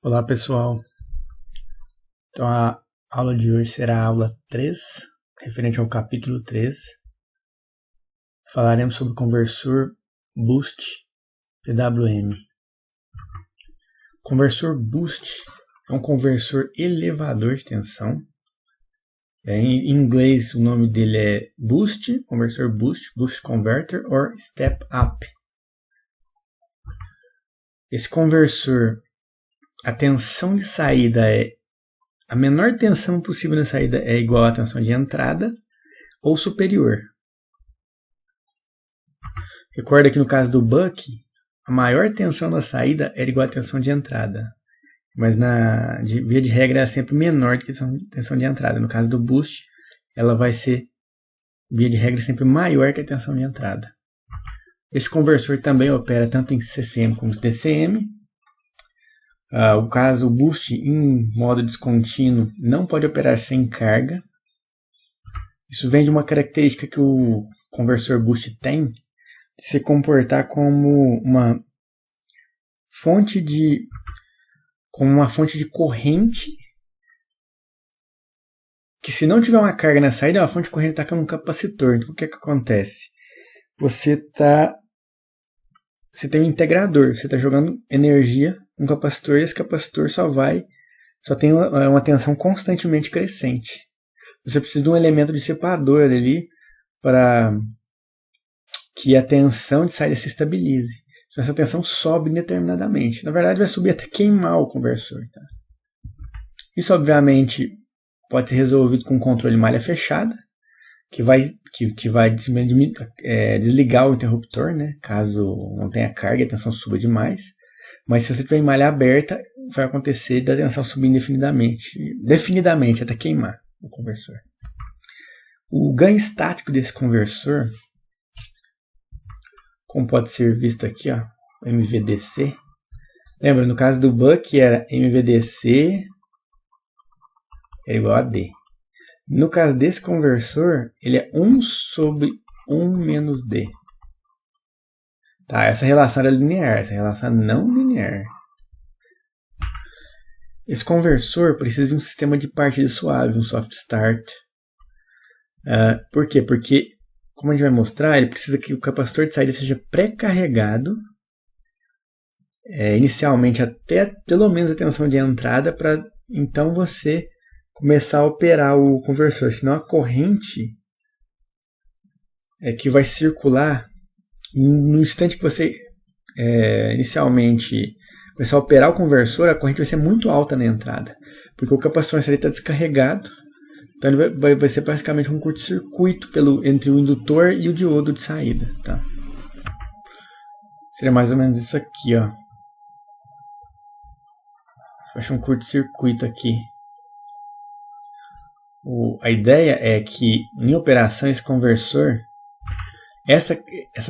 Olá pessoal, então a aula de hoje será a aula 3, referente ao capítulo 3. Falaremos sobre o conversor Boost PWM. O conversor Boost é um conversor elevador de tensão. Em inglês o nome dele é Boost, conversor Boost, Boost Converter ou Step Up. Esse conversor, a tensão de saída a menor tensão possível na saída é igual à tensão de entrada ou superior. Recorda que no caso do Buck, a maior tensão na saída era igual à tensão de entrada. Mas via de regra é sempre menor do que a tensão de entrada. No caso do Boost, ela vai ser, via de regra, sempre maior que a tensão de entrada. Este conversor também opera tanto em CCM como em DCM. O caso Boost em modo descontínuo não pode operar sem carga. Isso vem de uma característica que o conversor Boost tem, de se comportar como uma fonte de corrente, que se não tiver uma carga na saída, a fonte de corrente está com um capacitor. Então o que acontece? Você tem um integrador, você está jogando energia no capacitor e esse capacitor só tem uma tensão constantemente crescente. Você precisa de um elemento dissipador ali para que a tensão de saída se estabilize. Então essa tensão sobe indeterminadamente. Na verdade vai subir até queimar o conversor. Tá? Isso obviamente pode ser resolvido com controle malha fechada, que vai desligar o interruptor, né? Caso não tenha carga e a tensão suba demais. Mas se você tiver em malha aberta, vai acontecer da tensão subir definidamente até queimar o conversor. O ganho estático desse conversor, como pode ser visto aqui, ó, MVDC. Lembra, no caso do Buck era MVDC é igual a D. No caso desse conversor, ele é 1 sobre 1 menos D. Tá, essa relação é linear, essa relação é não linear. Esse conversor precisa de um sistema de partida suave, um soft start. Por quê? Porque, como a gente vai mostrar, ele precisa que o capacitor de saída seja pré-carregado inicialmente até pelo menos a tensão de entrada, para então você começar a operar o conversor. Senão a corrente que vai circular no instante que você inicialmente começar a operar o conversor, a corrente vai ser muito alta na entrada, porque o capacitor está descarregado, então ele vai ser praticamente um curto-circuito entre o indutor e o diodo de saída. Tá? Seria mais ou menos isso aqui. Ó. Acho um curto-circuito aqui. A ideia é que em operação esse conversor, essa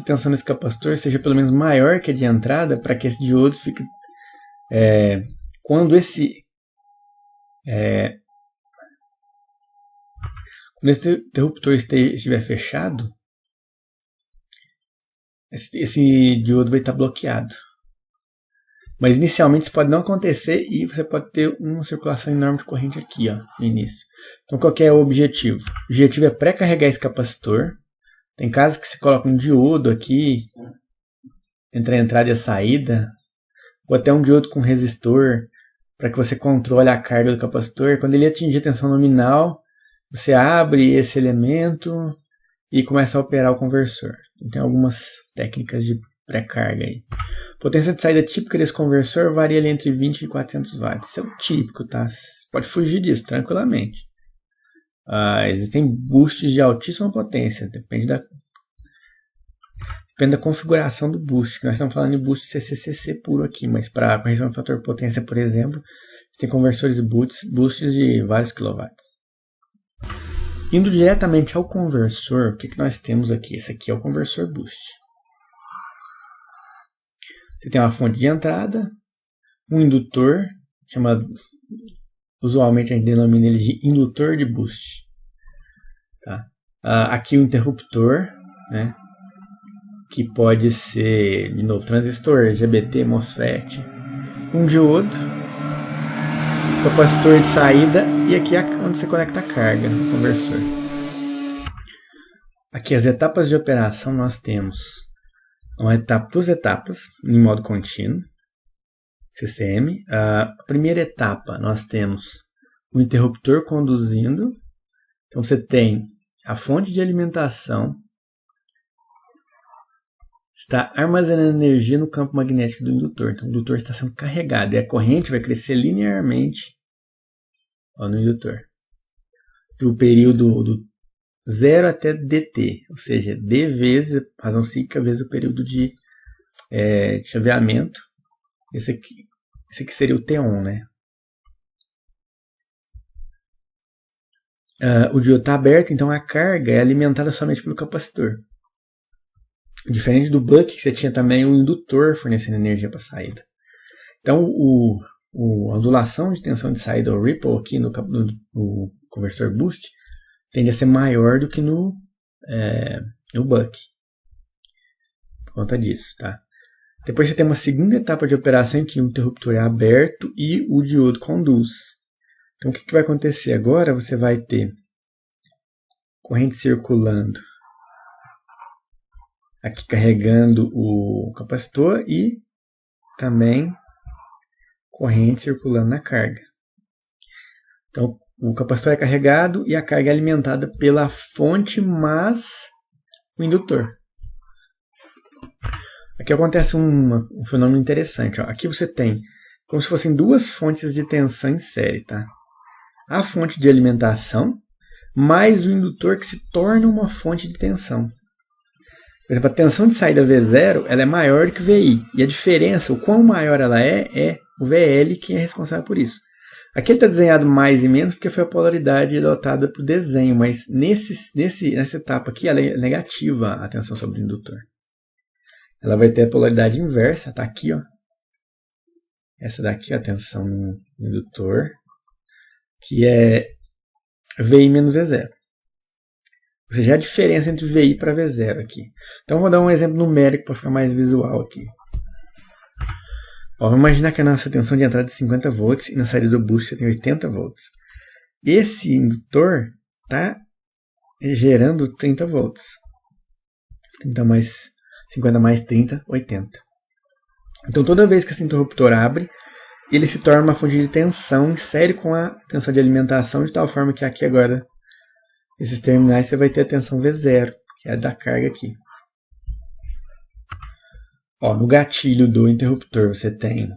tensão desse capacitor seja pelo menos maior que a de entrada, para que esse diodo fique quando esse interruptor estiver fechado, esse diodo vai estar bloqueado. Mas inicialmente isso pode não acontecer e você pode ter uma circulação enorme de corrente aqui, ó, no início. Então qual que é o objetivo? O objetivo é pré-carregar esse capacitor. Tem casos que se coloca um diodo aqui entre a entrada e a saída, ou até um diodo com resistor, para que você controle a carga do capacitor. Quando ele atingir a tensão nominal, você abre esse elemento e começa a operar o conversor. Então, tem algumas técnicas de pré-carga aí. A potência de saída típica desse conversor varia ali entre 20 e 400 watts. Isso é o típico, tá? Você pode fugir disso tranquilamente. Existem boosts de altíssima potência, depende da configuração do boost. Nós estamos falando de boost CCCC puro aqui, mas para correção do fator potência, por exemplo, tem conversores boosts de vários quilowatts. Indo diretamente ao conversor, o que nós temos aqui? Esse aqui é o conversor boost. Você tem uma fonte de entrada, um indutor, usualmente a gente denomina ele de indutor de boost. Tá? Aqui o interruptor, né? Que pode ser, de novo, transistor, GBT, MOSFET, um diodo capacitor de saída e aqui é onde você conecta a carga no conversor. Aqui as etapas de operação nós temos duas etapas em modo contínuo, CCM. A primeira etapa nós temos o interruptor conduzindo, então você tem a fonte de alimentação, está armazenando energia no campo magnético do indutor. Então o indutor está sendo carregado e a corrente vai crescer linearmente no indutor. Do período do 0 até dt, ou seja, d vezes a razão cíclica vezes o período de chaveamento. Esse aqui seria o T1, né? O diodo está aberto, então a carga é alimentada somente pelo capacitor. Diferente do buck, que você tinha também o indutor fornecendo energia para a saída. Então, a ondulação de tensão de saída, o ripple, aqui no conversor boost, tende a ser maior do que no buck. Por conta disso, tá? Depois você tem uma segunda etapa de operação em que o interruptor é aberto e o diodo conduz. Então, o que vai acontecer agora? Você vai ter corrente circulando aqui carregando o capacitor e também corrente circulando na carga. Então, o capacitor é carregado e a carga é alimentada pela fonte mais o indutor. Aqui acontece um fenômeno interessante. Ó. Aqui você tem como se fossem duas fontes de tensão em série. Tá? A fonte de alimentação mais o indutor que se torna uma fonte de tensão. Por exemplo, a tensão de saída V0 ela é maior do que o VI. E a diferença, o quão maior ela é o VL que é responsável por isso. Aqui ele está desenhado mais e menos porque foi a polaridade adotada para o desenho, mas nessa etapa aqui ela é negativa a tensão sobre o indutor. Ela vai ter a polaridade inversa, está aqui, ó. Essa daqui é a tensão no indutor, que é VI menos V0. Ou seja, a diferença entre VI para V0 aqui. Então, vou dar um exemplo numérico para ficar mais visual aqui. Ó, vamos imaginar que a nossa tensão de entrada é 50 volts e na saída do boost você tem 80 volts. Esse indutor está gerando 30 volts. 30 mais 50 mais 30, 80. Então, toda vez que esse interruptor abre, ele se torna uma fonte de tensão em série com a tensão de alimentação, de tal forma que aqui agora esses terminais você vai ter a tensão V0, que é a da carga aqui. Ó, no gatilho do interruptor você tem o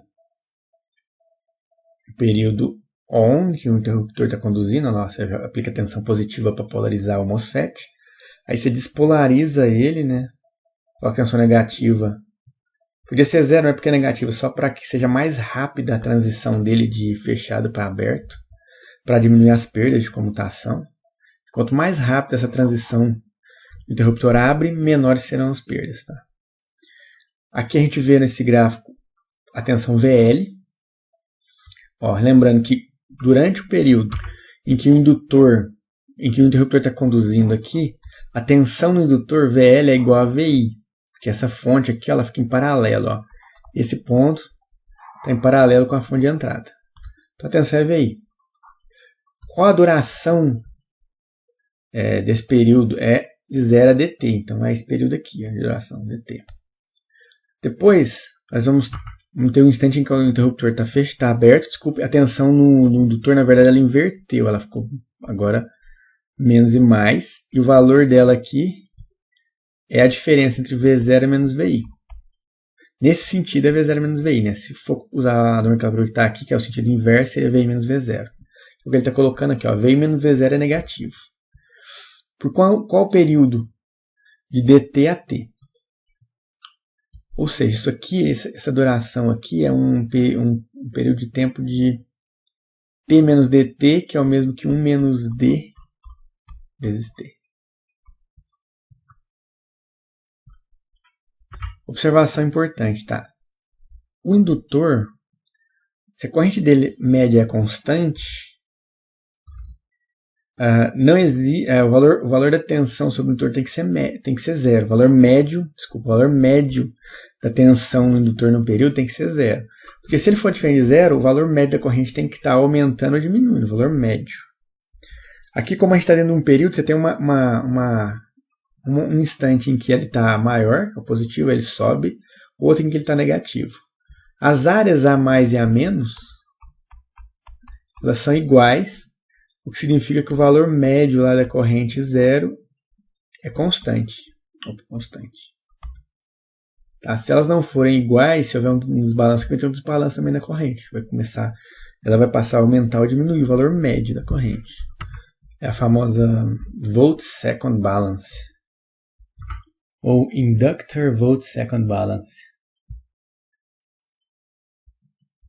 período ON, que o interruptor está conduzindo, você aplica tensão positiva para polarizar o MOSFET. Aí você despolariza ele, né? Coloca tensão negativa. Podia ser 0, não é porque é negativo, só para que seja mais rápida a transição dele de fechado para aberto, para diminuir as perdas de comutação. Quanto mais rápida essa transição o interruptor abre, menores serão as perdas. Tá? Aqui a gente vê nesse gráfico a tensão VL. Ó, lembrando que durante o período em que o interruptor está conduzindo aqui, a tensão no indutor VL é igual a VI. Porque essa fonte aqui ela fica em paralelo. Ó. Esse ponto está em paralelo com a fonte de entrada. Então a tensão é VI. Qual a duração desse período? É de 0 a dt. Então é esse período aqui, a duração dt. Depois, nós vamos ter um instante em que o interruptor está aberto. Desculpe, a tensão no indutor, na verdade, ela inverteu. Ela ficou agora menos e mais. E o valor dela aqui é a diferença entre V0 e menos VI. Nesse sentido é V0 menos VI. Né? Se for usar a nomenclatura que está aqui, que é o sentido inverso, seria VI menos V0. O que ele está colocando aqui, ó, VI menos V0 é negativo. Por qual período de dt a t? Ou seja, isso aqui, essa duração aqui é um período de tempo de t menos dt, que é o mesmo que 1 menos d vezes t. Observação importante, tá? O indutor, se a corrente dele média é constante, O valor da tensão sobre o indutor tem que ser zero. O valor médio da tensão no indutor no período tem que ser zero. Porque se ele for diferente de zero, o valor médio da corrente tem que estar aumentando ou diminuindo, o valor médio. Aqui, como a gente está dentro de um período, você tem um instante em que ele está maior, que é o positivo, ele sobe, outro em que ele está negativo. As áreas A mais e A menos, elas são iguais, o que significa que o valor médio lá da corrente zero é constante. Tá? Se elas não forem iguais, se houver um desbalanço, vai ter um desbalanço também na corrente. Ela vai passar a aumentar ou diminuir o valor médio da corrente. É a famosa volt-second balance. Ou inductor volt-second balance.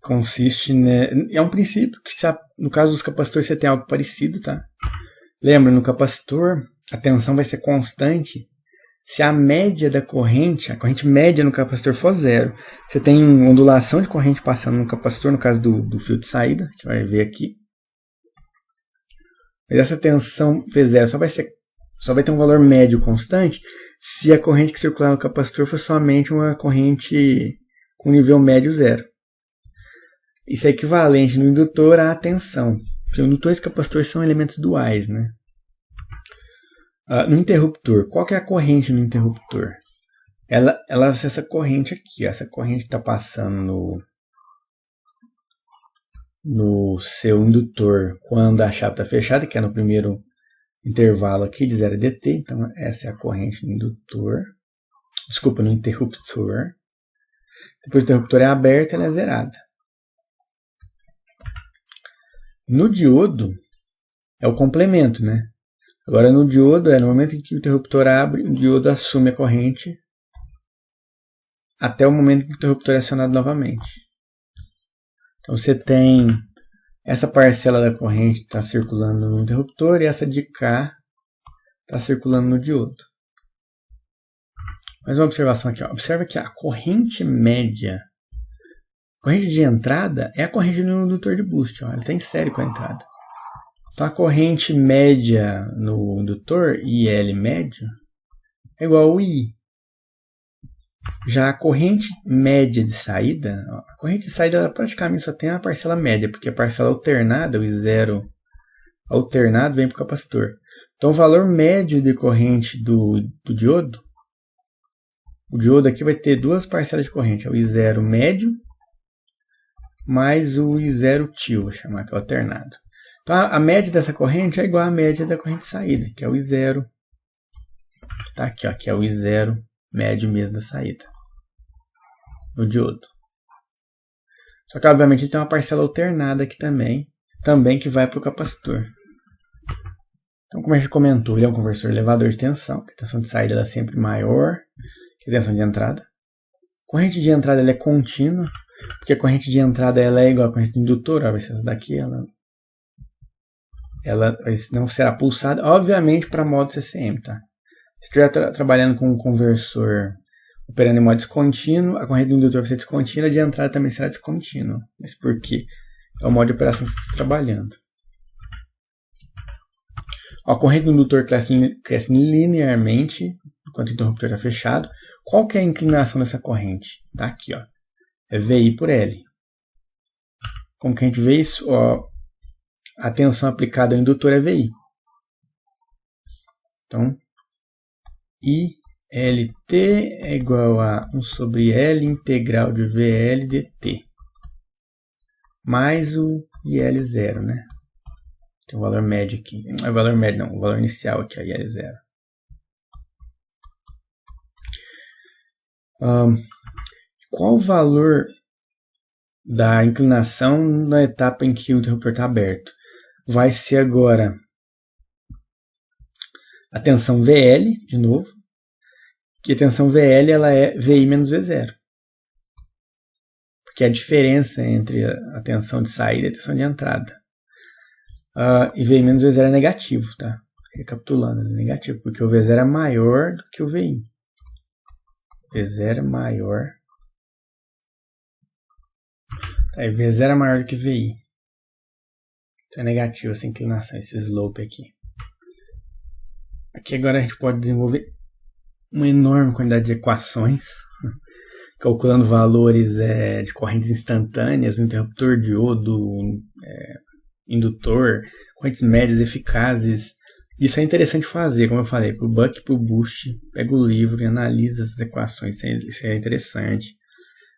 Consiste, né? É um princípio que, no caso dos capacitores, você tem algo parecido, tá? Lembra, no capacitor, a tensão vai ser constante se a média da corrente, a corrente média no capacitor for zero. Você tem uma ondulação de corrente passando no capacitor, no caso do fio de saída, a gente vai ver aqui. Mas essa tensão V zero só vai ter um valor médio constante se a corrente que circular no capacitor for somente uma corrente com nível médio zero. Isso é equivalente no indutor à tensão. Porque o indutor e o capacitor são elementos duais, né? No interruptor, qual que é a corrente no interruptor? Ela é essa corrente aqui, essa corrente que está passando no seu indutor quando a chave está fechada, que é no primeiro intervalo aqui de 0 a dt. Então, essa é a corrente no indutor. Desculpa, no interruptor. Depois o interruptor é aberto, ela é zerada. No diodo, é o complemento, né? Agora, no diodo, no momento em que o interruptor abre, o diodo assume a corrente até o momento em que o interruptor é acionado novamente. Então, você tem essa parcela da corrente que está circulando no interruptor e essa de cá está circulando no diodo. Mais uma observação aqui. Ó. Observa que a corrente média, a corrente de entrada, é a corrente no indutor de boost. Ó. Ela está em série com a entrada. Então, a corrente média no indutor, IL médio, é igual ao I. Já a corrente média de saída, a corrente de saída ela praticamente só tem a parcela média, porque a parcela alternada, o I0 alternado, vem para o capacitor. Então, o valor médio de corrente do diodo, o diodo aqui vai ter duas parcelas de corrente, é o I0 médio mais o I0 til, vou chamar que é alternado. Então, a média dessa corrente é igual à média da corrente de saída, que é o I0. Tá aqui, ó, que é o I0 médio mesmo da saída. No diodo. Só que, obviamente, ele tem uma parcela alternada aqui também que vai para o capacitor. Então, como a gente comentou, ele é um conversor elevador de tensão. A tensão de saída é sempre maior que a tensão de entrada. A corrente de entrada ela é contínua, porque a corrente de entrada ela é igual à corrente do indutor. Ó, vai ser essa daqui, ela não será pulsada, obviamente, para modo CCM, tá? Se estiver trabalhando com um conversor operando em modo descontínuo, a corrente do indutor vai ser descontínua, a de entrada também será descontínua. Mas por quê? É o modo de operação que está trabalhando. A corrente do indutor cresce linearmente enquanto o interruptor está fechado. Qual que é a inclinação dessa corrente? Tá aqui, ó. É VI por L. Como que a gente vê isso? Ó, a tensão aplicada ao indutor é VI. Então, ILT é igual a 1 sobre L integral de VL dt. Mais o IL0, né? Tem o valor médio aqui. Não é o valor médio, não. O valor inicial aqui, ó, IL0. Qual o valor da inclinação na etapa em que o interruptor está aberto? Vai ser agora a tensão VL, de novo, que a tensão VL ela é VI menos V0. Porque é a diferença entre a tensão de saída e a tensão de entrada. E VI menos V0 é negativo, tá? Recapitulando, é negativo, porque o V0 é maior do que o VI. V0 é maior. V0 é maior do que VI. Então é negativo essa inclinação, esse slope aqui. Aqui agora a gente pode desenvolver uma enorme quantidade de equações, calculando valores de correntes instantâneas, interruptor, diodo, indutor, correntes médias eficazes. Isso é interessante fazer, como eu falei, para o buck e para o boost. Pega o livro e analisa essas equações, isso é interessante.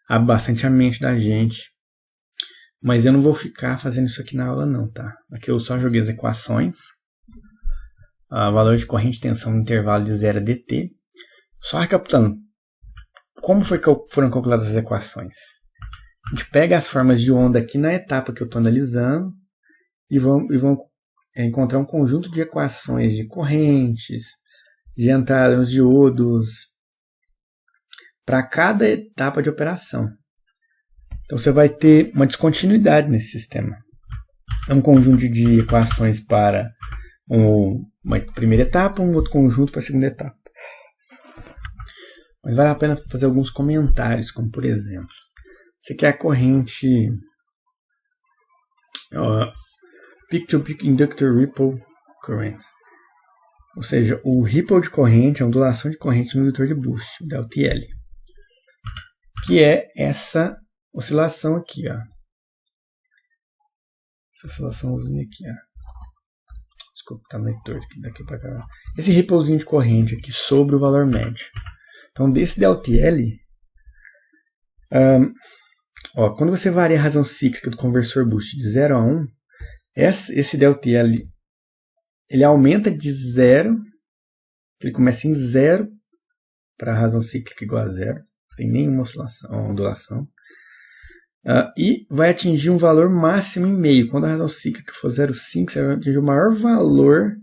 Abre bastante a mente da gente. Mas eu não vou ficar fazendo isso aqui na aula não, tá? Aqui eu só joguei as equações. Valor de corrente, tensão no intervalo de 0 a dt. Só recapitulando, como foram calculadas as equações? A gente pega as formas de onda aqui na etapa que eu estou analisando e vão encontrar um conjunto de equações de correntes, de entrada nos diodos, para cada etapa de operação. Então você vai ter uma descontinuidade nesse sistema. É um conjunto de equações para uma primeira etapa, um outro conjunto para a segunda etapa. Mas vale a pena fazer alguns comentários, como por exemplo, você quer a corrente peak-to-peak inductor ripple current, ou seja, o ripple de corrente, a ondulação de corrente no indutor de boost, o DLTL, que é essa oscilação aqui, ó. Essa oscilaçãozinha aqui, ó. Desculpa, tá meio torto aqui, daqui para cá. Esse ripplezinho de corrente aqui sobre o valor médio. Então, desse DLTL, quando você varia a razão cíclica do conversor boost de 0 a 1, esse DLTL ele aumenta de 0, ele começa em 0 para a razão cíclica igual a 0, não tem nenhuma ondulação, e vai atingir um valor máximo em meio. Quando a razão cíclica for 0,5, você vai atingir o maior valor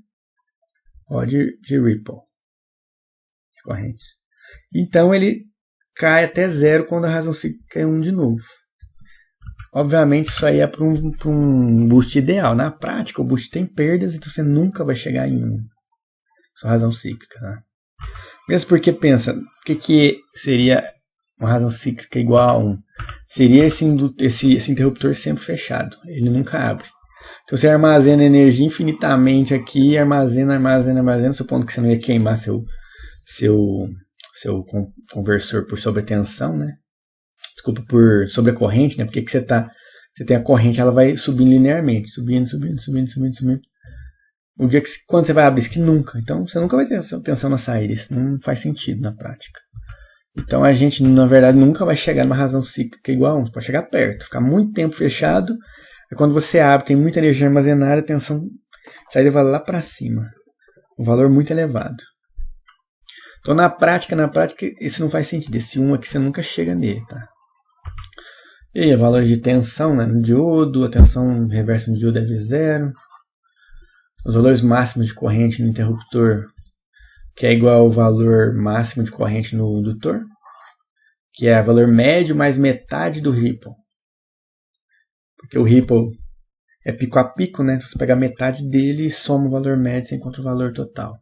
de ripple, de corrente. Então ele cai até 0 quando a razão cíclica é 1 de novo. Obviamente isso aí é para um boost ideal. Na prática o boost tem perdas, então você nunca vai chegar em 1. Sua razão cíclica. Né? Mesmo porque pensa, o que seria uma razão cíclica igual a 1? Seria esse interruptor sempre fechado. Ele nunca abre. Então você armazena energia infinitamente aqui, armazena, supondo que você não ia queimar seu conversor por sobretensão, né? Desculpa, por sobrecorrente, né? Porque que você tem a corrente, ela vai subindo linearmente, subindo. O dia quando você vai abrir isso aqui, nunca. Então você nunca vai ter tensão na saída. Isso não faz sentido na prática. Então a gente, na verdade, nunca vai chegar numa razão cíclica igual a 1. Você pode chegar perto, ficar muito tempo fechado. Aí quando você abre, tem muita energia armazenada, a tensão saída vai lá para cima. Um valor muito elevado. Então na prática, isso não faz sentido. Esse 1 aqui você nunca chega nele, tá? E aí, o valor de tensão, né, no diodo, a tensão reversa no diodo é de 0. Os valores máximos de corrente no interruptor, que é igual ao valor máximo de corrente no indutor, que é o valor médio mais metade do ripple. Porque o ripple é pico a pico, né? Você pega a metade dele e soma o valor médio, você encontra o valor total.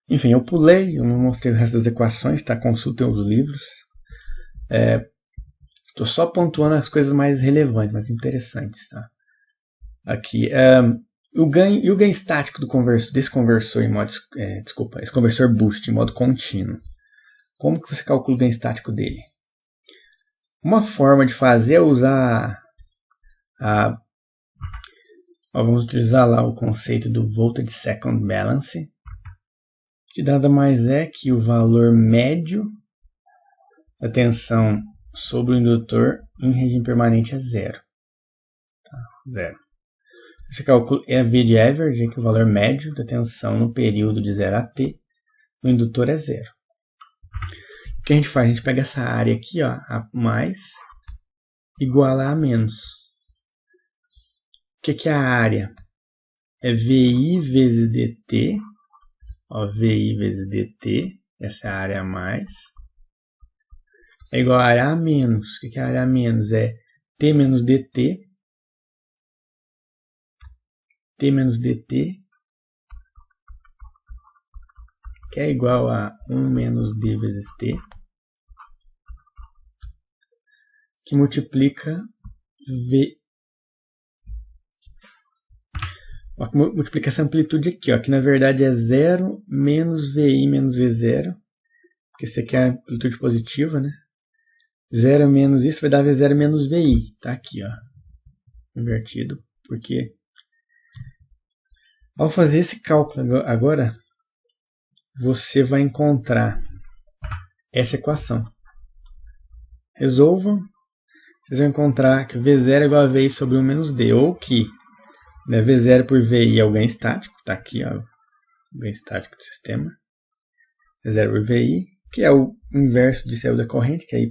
Enfim, eu pulei, eu não mostrei o resto das equações, tá? Consultem os livros. Estou só pontuando as coisas mais relevantes, mais interessantes, tá? Aqui, o ganho estático desse conversor em modo, esse conversor boost em modo contínuo. Como que você calcula o ganho estático dele? Uma forma de fazer é usar vamos utilizar lá o conceito do voltage second balance, que nada mais é que o valor médio da tensão sobre o indutor em regime permanente é 0. Tá? 0. Você calcula V de average, que é o valor médio da tensão no período de 0 a t no indutor é 0. O que a gente faz? A gente pega essa área aqui, ó, A mais, igual a menos. O que é a área? É VI vezes dt. Ó, VI vezes dt, essa é a área a mais, é igual a área a menos. O que é a área a menos? É T menos dt, que é igual a 1 menos d vezes t, que multiplica V. Ó, multiplica essa amplitude aqui, ó, que na verdade é 0 menos VI menos V0, porque isso aqui é a amplitude positiva, né? 0 menos isso vai dar V0 menos VI. Tá aqui, ó. Invertido. Porque ao fazer esse cálculo agora, você vai encontrar essa equação. Resolvam. Vocês vão encontrar que V0 é igual a VI sobre 1 menos D. Ou que, né, V0 por VI é o ganho estático. Tá aqui, ó. O ganho estático do sistema. V0 por VI, que é o inverso de célula da corrente, que é I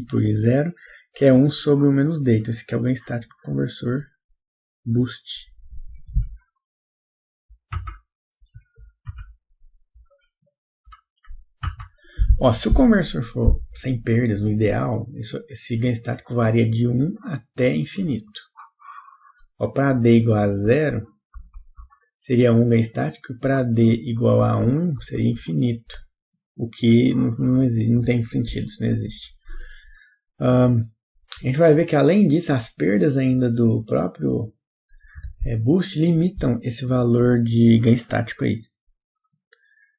por I0, que é 1 sobre 1 menos D. Então, esse aqui é o ganho estático do conversor boost. Ó, se o conversor for sem perdas, no ideal, esse ganho estático varia de 1 até infinito. Para D igual a 0, seria 1 ganho estático, e para D igual a 1 seria infinito. O que não existe, não tem sentido, isso não existe. A gente vai ver que, além disso, as perdas ainda do próprio boost limitam esse valor de ganho estático aí.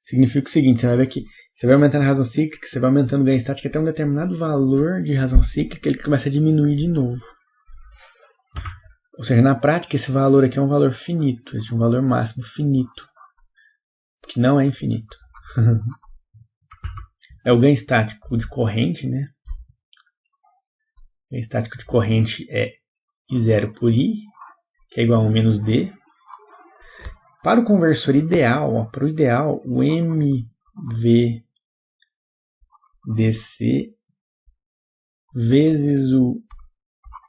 Significa o seguinte, você vai ver que você vai aumentando a razão cíclica, você vai aumentando o ganho estático até um determinado valor de razão cíclica, ele começa a diminuir de novo. Ou seja, na prática, esse valor aqui é um valor finito, existe um valor máximo finito, que não é infinito. É o ganho estático de corrente, né? O ganho estático de corrente é I0 por I, que é igual a 1 menos D. Para o conversor ideal, para o ideal, o MVDC vezes o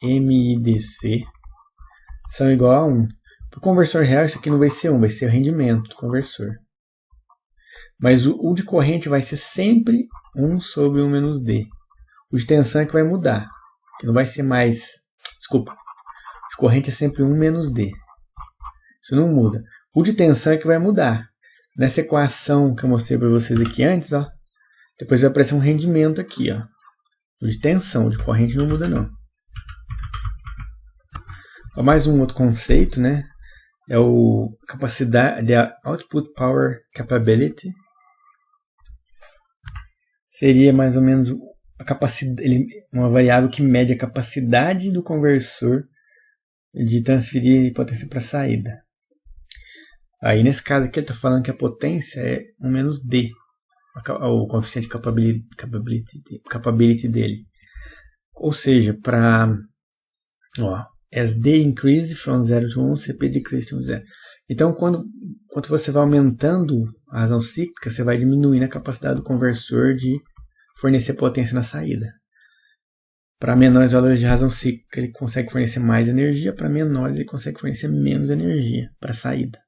MIDC são igual a 1. Para o conversor real, isso aqui não vai ser 1, vai ser o rendimento do conversor. Mas o de corrente vai ser sempre 1 sobre 1 menos D. O de tensão é que vai mudar, que não vai ser mais... Desculpa. O de corrente é sempre 1 menos D. Isso não muda. O de tensão é que vai mudar. Nessa equação que eu mostrei para vocês aqui antes, ó, depois vai aparecer um rendimento aqui, ó. O de tensão, o de corrente não muda não. Ó, mais um outro conceito, né? É o capacidade, a output power capability. Seria mais ou menos a capacidade, uma variável que mede a capacidade do conversor de transferir potência para a saída. Aí nesse caso aqui ele está falando que a potência é 1 menos D, o coeficiente de capability dele. Ou seja, para as D increase from 0 to 1, CP decrease from 0. Então, quando você vai aumentando a razão cíclica, você vai diminuindo a capacidade do conversor de fornecer potência na saída. Para menores valores de razão cíclica, ele consegue fornecer mais energia, para menores ele consegue fornecer menos energia para a saída.